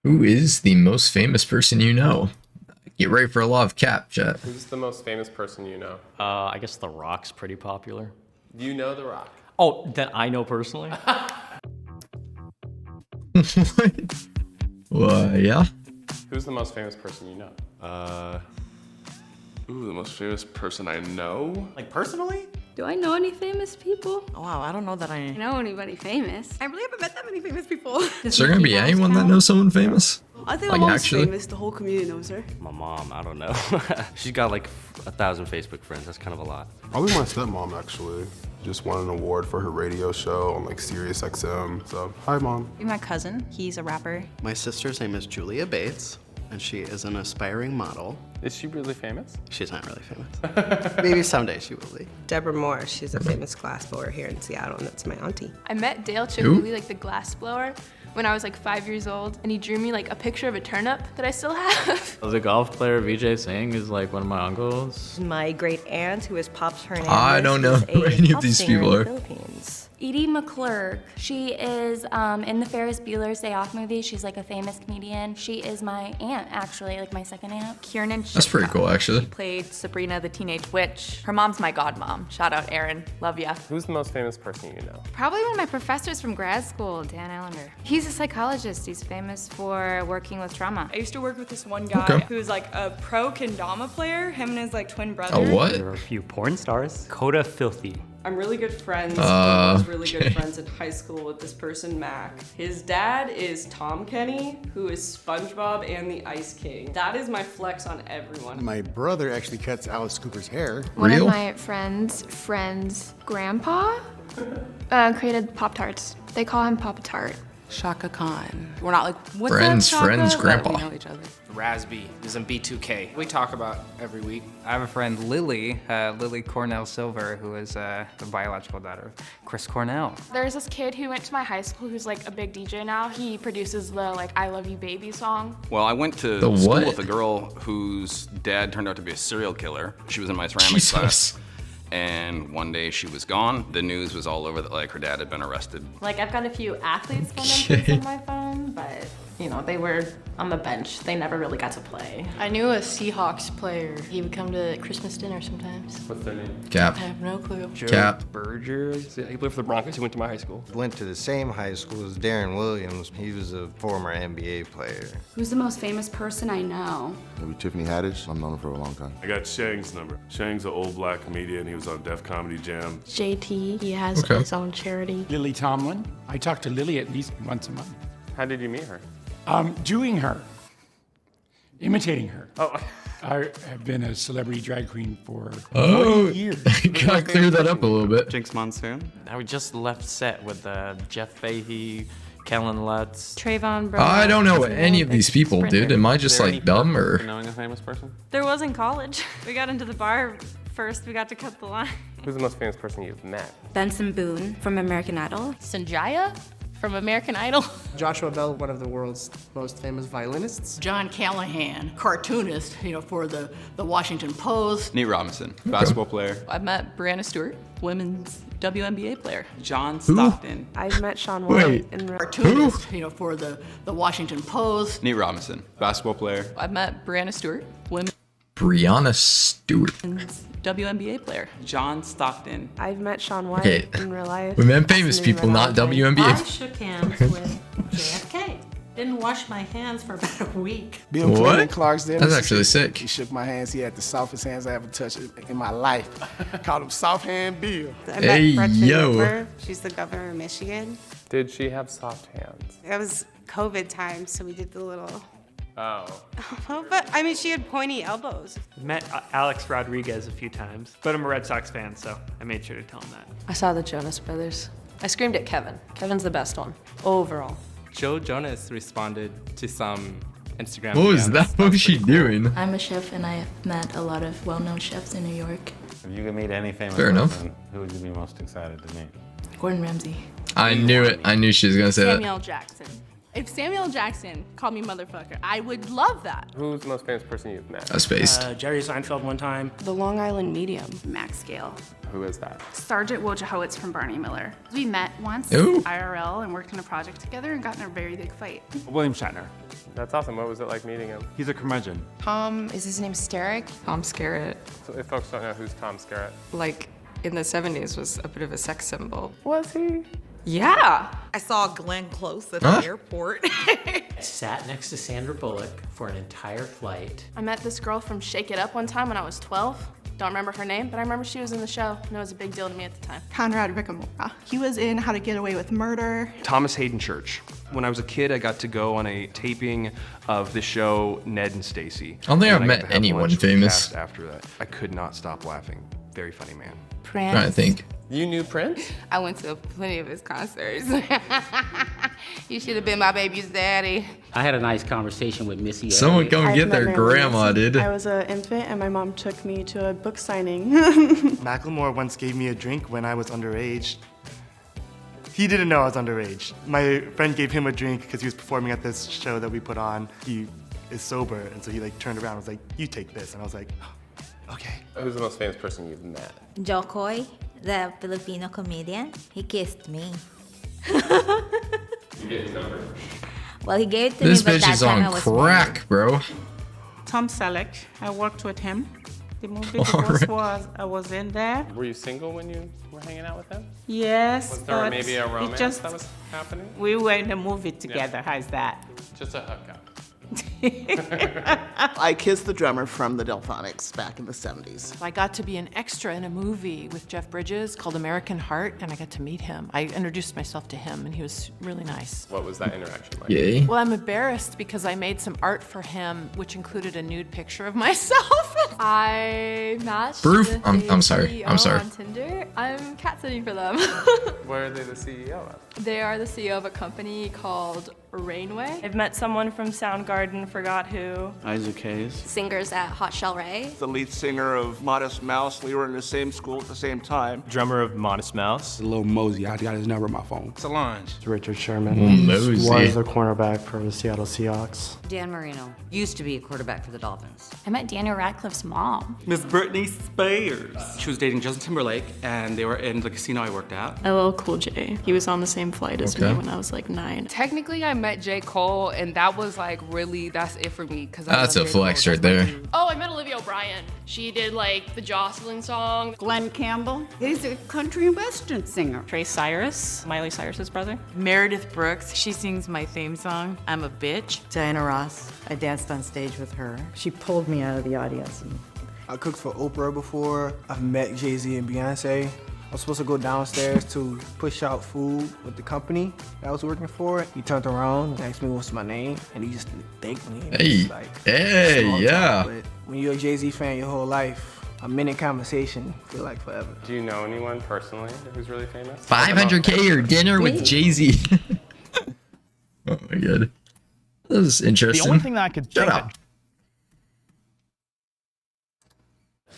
Who is the most famous person you know? Get ready for a lot of cap, chat. Who's the most famous person you know? I guess The Rock's pretty popular. You know The Rock. Oh, that I know personally? What? Well, yeah. Who's the most famous person you know? The most famous person I know? Like, personally? Do I know any famous people? Oh, wow, I don't know that I I... know anybody famous. I really haven't met that many famous people. Is there gonna be anyone that knows someone famous? I think Like, my mom's actually? famous. The whole community knows her. My mom, I don't know. She's got like 1,000 Facebook friends. That's kind of a lot. Probably my stepmom, actually. Just won an award for her radio show on like Sirius XM. So, hi, Mom. My cousin, he's a rapper. My sister's name is Julia Bates, and she is an aspiring model. Is she really famous? She's not really famous. Maybe someday she will be. Deborah Moore, she's a famous glassblower here in Seattle, and that's my auntie. I met Dale Chickuli, like the glass blower, when I was like 5 years old, and he drew me like a picture of a turnip that I still have. The golf player Vijay Singh is like one of my uncles. My great aunt, who is Pops Hernandez, I don't know is who a any of pop these singer people in are. the Philippines. Edie McClurg. She is in the Ferris Bueller's Day Off movie. She's like a famous comedian. She is my aunt, actually, like my second aunt. Kiernan That's pretty cool, actually. played Sabrina the Teenage Witch. Her mom's my godmom. Shout out Erin. Love ya. Who's the most famous person you know? Probably one of my professors from grad school, Dan Allender. He's a psychologist. He's famous for working with trauma. I used to work with this one guy Okay. who's like a pro kendama player. Him and his like twin brother. A what? There are a few porn stars. Coda Filthy. I'm really good friends. I was really good friends in high school with this person, Mac. His dad is Tom Kenny, who is SpongeBob and the Ice King. That is my flex on everyone. My brother actually cuts Alice Cooper's hair. One Real? of my friend's grandpa created Pop-Tarts. They call him Pop-Tart. Shaka Khan. We're not like, what's Friends, up, Shaka? friends, But grandpa. We know each other. Rasby is in B2K. We talk about every week. I have a friend, Lily Cornell Silver, who is the biological daughter of Chris Cornell. There's this kid who went to my high school who's like a big DJ now. He produces the like I Love You Baby song. Well, I went to The school what? with a girl whose dad turned out to be a serial killer. She was in my ceramics class. Jesus. And one day she was gone. The news was all over that like her dad had been arrested. Like I've got a few athletes phone numbers on my phone, but you know, they were on the bench. They never really got to play. I knew a Seahawks player. He would come to Christmas dinner sometimes. What's their name? Cap. I have no clue. Cap. Berger. He played for the Broncos. He went to my high school. Went to the same high school as Darren Williams. He was a former NBA player. Who's the most famous person I know? Maybe Tiffany Haddish. I've known her for a long time. I got Shang's number. Shang's an old black comedian. He was on Def Comedy Jam. JT, he has Okay. his own charity. Lily Tomlin. I talk to Lily at least once a month. How did you meet her? Doing her. Imitating her. Oh. I have been a celebrity drag queen for Oh, 40 years. gotta clear that up a little bit. Jinx Monsoon. I just left set with Jeff Fahey, Kellen Lutz. Trayvon I don't know any of these people, dude. Am I just like dumb or? Knowing a famous person? There was in college. We got into the bar first. We got to cut the line. Who's the most famous person you've met? Benson Boone from American Idol. Sanjaya from American Idol. Joshua Bell, one of the world's most famous violinists. John Callahan, cartoonist, for the Washington Post. Nate Robinson, basketball player. I met Brianna Stewart, women's WNBA player. John Stockton. I've met Sean Wait. White in real Cartoonist, for the Washington Post. Nate Robinson, basketball player. I met Brianna Stewart, women's Brianna Stewart. WNBA player. John Stockton. I've met Sean White Okay. in real life. We meant famous people, not WNBA. shook hands with JFK. Didn't wash my hands for about a week. Bill What? Clinton, Clarksdale. That's actually sick. He shook my hands. He had the softest hands I ever touched in my life. Called him Soft Hand Bill. I Hey, met Gretchen yo. Whitmer. She's the governor of Michigan. Did she have soft hands? It was COVID time, so we did the little. Oh. But I mean, she had pointy elbows. Met Alex Rodriguez a few times, but I'm a Red Sox fan, so I made sure to tell him that. I saw the Jonas Brothers. I screamed at Kevin. Kevin's the best one overall. Joe Jonas responded to some Instagram. What was that? What was she doing? I'm a chef and I've met a lot of well-known chefs in New York. If you could meet any famous Fair enough. person, who would you be most excited to meet? Gordon Ramsay. I knew it. I knew she was gonna say that. Samuel Jackson. If Samuel Jackson called me motherfucker, I would love that. Who's the most famous person you've met? Spaced. Jerry Seinfeld one time. The Long Island Medium. Max Scale. Who is that? Sergeant Wojciechowicz from Barney Miller. We met once, Ooh. IRL, and worked on a project together and got in a very big fight. William Shatner. That's awesome. What was it like meeting him? He's a curmudgeon. Tom, is his name Steric? Tom Skerritt, So if folks don't know who's Tom Skerritt. like in the 70s, was a bit of a sex symbol. Was he? Yeah. I saw Glenn Close at Huh? the airport. Sat next to Sandra Bullock for an entire flight. I met this girl from Shake It Up one time when I was 12. Don't remember her name, but I remember she was in the show, and it was a big deal to me at the time. Conrad Rickamora. He was in How to Get Away with Murder. Thomas Hayden Church. When I was a kid, I got to go on a taping of the show Ned and Stacy. I don't think I've And I got met to have anyone lunch with the famous. cast after that. I could not stop laughing. Very funny man. Prince. I think. You knew Prince? I went to plenty of his concerts. You should have been my baby's daddy. I had a nice conversation with Missy. Someone come get their grandma, dude. I was an infant and my mom took me to a book signing. Macklemore once gave me a drink when I was underage. He didn't know I was underage. My friend gave him a drink because he was performing at this show that we put on. He is sober, and so he like turned around and was like, "You take this," and I was like, "Okay." Who's the most famous person you've met? Joe Coy, the Filipino comedian, he kissed me. You get his number. Well, he gave it to This me, but bitch that is time I on was crack, bro. Tom Selleck. I worked with him. The movie Alright. I was in there. Were you single when you were hanging out with him? Yes. Was there but maybe a it romance just- that was happening? We were in a movie together. How's that? Just a hookup. I kissed the drummer from the Delphonics back in the 70s. I got to be an extra in a movie with Jeff Bridges called American Heart, and I got to meet him. I introduced myself to him, and he was really nice. What was that interaction like? Yay. Well, I'm embarrassed because I made some art for him, which included a nude picture of myself. I matched Proof? with I'm a sorry. I'm CEO sorry. on Tinder. I'm cat sitting for them. Where are they the CEO of? They are the CEO of a company called Rainway. I've met someone from Soundgarden, forgot who. Isaac Hayes. Singers at Hot Shell Ray. The lead singer of Modest Mouse. We were in the same school at the same time. Drummer of Modest Mouse. Lil Mosey. I got his number on my phone. Solange. Richard Sherman. Mosey. Was the cornerback for the Seattle Seahawks. Dan Marino used to be a quarterback for the Dolphins. I met Daniel Radcliffe's mom. Miss Britney Spears. She was dating Justin Timberlake, and they were in the casino I worked at. LL Cool J. He was on the same flight as me Okay. when I was like 9. Technically, I met J. Cole, and that was like really, that's it for me. Cause That's a flex right there. Oh, I met Olivia O'Brien. She did like the Jocelyn song. Glenn Campbell. He's a country and western singer. Trey Cyrus, Miley Cyrus's brother. Meredith Brooks, she sings my theme song, I'm a Bitch. Diana Ross, I danced on stage with her. She pulled me out of the audience. I cooked for Oprah before. I've met Jay-Z and Beyonce. I was supposed to go downstairs to push out food with the company that I was working for. He turned around and asked me what's my name, and he just thanked me. And Hey, it's like, hey, small talk, yeah. but when you're a Jay-Z fan your whole life, a minute conversation feel like forever. Do you know anyone personally who's really famous? 500K or dinner with Jay-Z. Oh my god. This is interesting. The only thing that I could Shut think up. that